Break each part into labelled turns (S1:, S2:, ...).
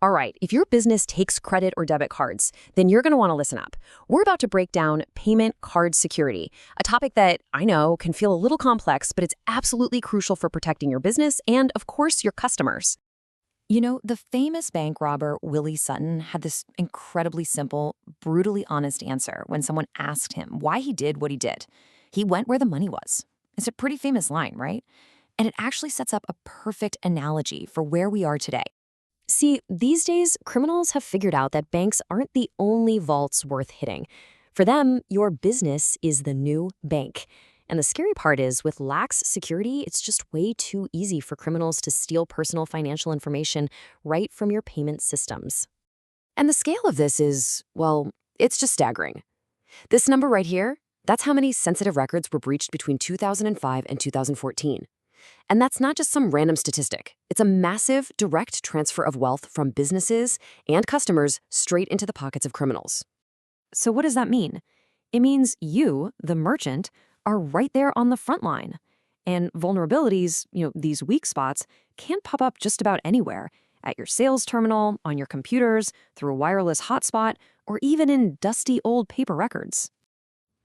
S1: All right, if your business takes credit or debit cards, then you're going to want to listen up. We're about to break down payment card security, a topic that I know can feel a little complex, but it's absolutely crucial for protecting your business and, of course, your customers.
S2: You know, the famous bank robber Willie Sutton had this incredibly simple, brutally honest answer when someone asked him why he did what he did. He went where the money was. It's a pretty famous line, right? And it actually sets up a perfect analogy for where we are today.
S1: See, these days, criminals have figured out that banks aren't the only vaults worth hitting. For them, your business is the new bank. And the scary part is, with lax security, it's just way too easy for criminals to steal personal financial information right from your payment systems. And the scale of this is, well, it's just staggering. This number right here, that's how many sensitive records were breached between 2005 and 2014. And that's not just some random statistic. It's a massive, direct transfer of wealth from businesses and customers straight into the pockets of criminals.
S2: So what does that mean? It means you, the merchant, are right there on the front line. And vulnerabilities, these weak spots, can pop up just about anywhere, at your sales terminal, on your computers, through a wireless hotspot, or even in dusty old paper records.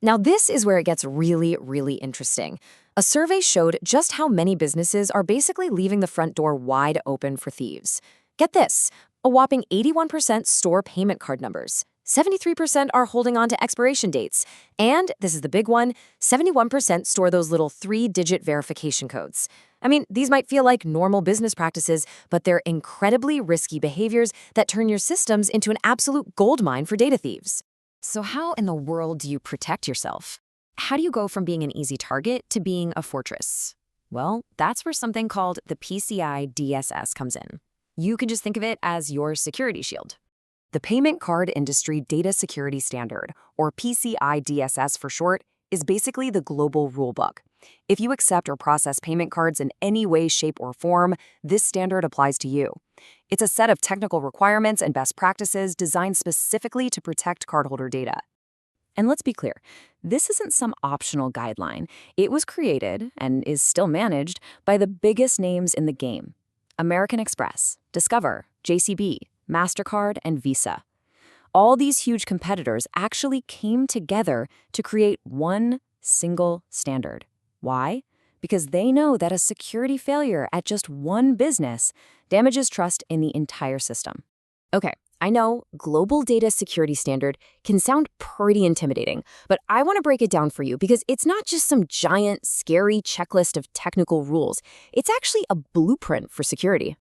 S1: Now, this is where it gets really, really interesting. A survey showed just how many businesses are basically leaving the front door wide open for thieves. Get this, a whopping 81% store payment card numbers. 73% are holding on to expiration dates. And, this is the big one, 71% store those little 3-digit verification codes. I mean, these might feel like normal business practices, but they're incredibly risky behaviors that turn your systems into an absolute goldmine for data thieves. So how in the world do you protect yourself? How do you go from being an easy target to being a fortress? Well, that's where something called the PCI DSS comes in. You can just think of it as your security shield. The Payment Card Industry Data Security Standard, or PCI DSS for short, is basically the global rulebook. If you accept or process payment cards in any way, shape, or form, this standard applies to you. It's a set of technical requirements and best practices designed specifically to protect cardholder data. And let's be clear, this isn't some optional guideline. It was created, and is still managed, by the biggest names in the game: American Express, Discover, JCB, MasterCard, and Visa. All these huge competitors actually came together to create one single standard. Why? Because they know that a security failure at just one business damages trust in the entire system. Okay, I know global data security standard can sound pretty intimidating, but I want to break it down for you because it's not just some giant, scary checklist of technical rules. It's actually a blueprint for security.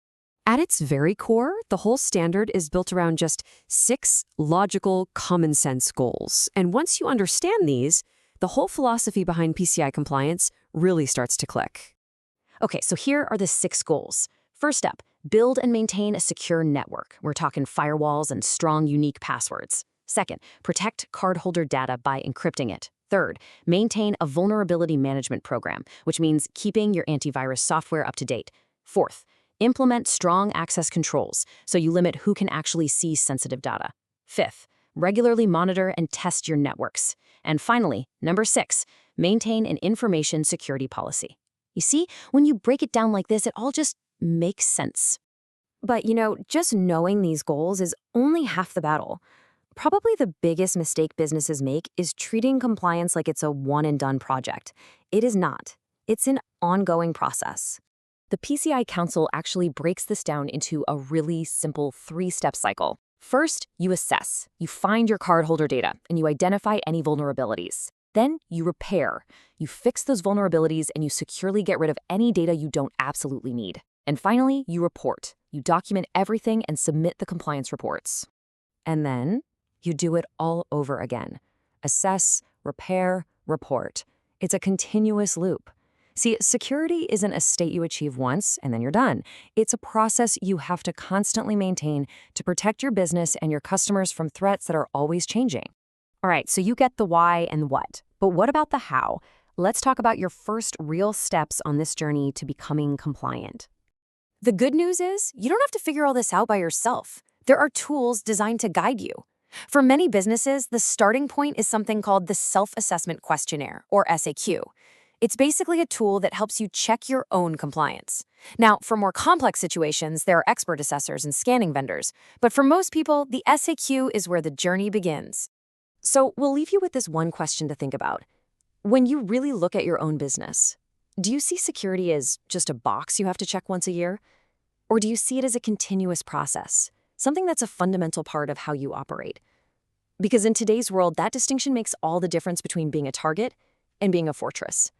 S1: At its very core, the whole standard is built around just 6 logical, common-sense goals. And once you understand these, the whole philosophy behind PCI compliance really starts to click. Okay, so here are the 6 goals. First up, build and maintain a secure network. We're talking firewalls and strong, unique passwords. Second, protect cardholder data by encrypting it. Third, maintain a vulnerability management program, which means keeping your antivirus software up to date. Fourth, implement strong access controls, so you limit who can actually see sensitive data. Fifth, regularly monitor and test your networks. And finally, number 6, maintain an information security policy. You see, when you break it down like this, it all just makes sense. But just knowing these goals is only half the battle. Probably the biggest mistake businesses make is treating compliance like it's a one-and-done project. It is not. It's an ongoing process. The PCI Council actually breaks this down into a really simple 3-step cycle. First, you assess. You find your cardholder data, and you identify any vulnerabilities. Then, you repair. You fix those vulnerabilities, and you securely get rid of any data you don't absolutely need. And finally, you report. You document everything and submit the compliance reports. And then, you do it all over again. Assess, repair, report. It's a continuous loop. See, security isn't a state you achieve once and then you're done. It's a process you have to constantly maintain to protect your business and your customers from threats that are always changing. All right, so you get the why and what. But what about the how? Let's talk about your first real steps on this journey to becoming compliant. The good news is, you don't have to figure all this out by yourself. There are tools designed to guide you. For many businesses, the starting point is something called the Self-Assessment Questionnaire, or SAQ. It's basically a tool that helps you check your own compliance. Now, for more complex situations, there are expert assessors and scanning vendors. But for most people, the SAQ is where the journey begins.
S2: So we'll leave you with this one question to think about. When you really look at your own business, do you see security as just a box you have to check once a year? Or do you see it as a continuous process, something that's a fundamental part of how you operate? Because in today's world, that distinction makes all the difference between being a target and being a fortress.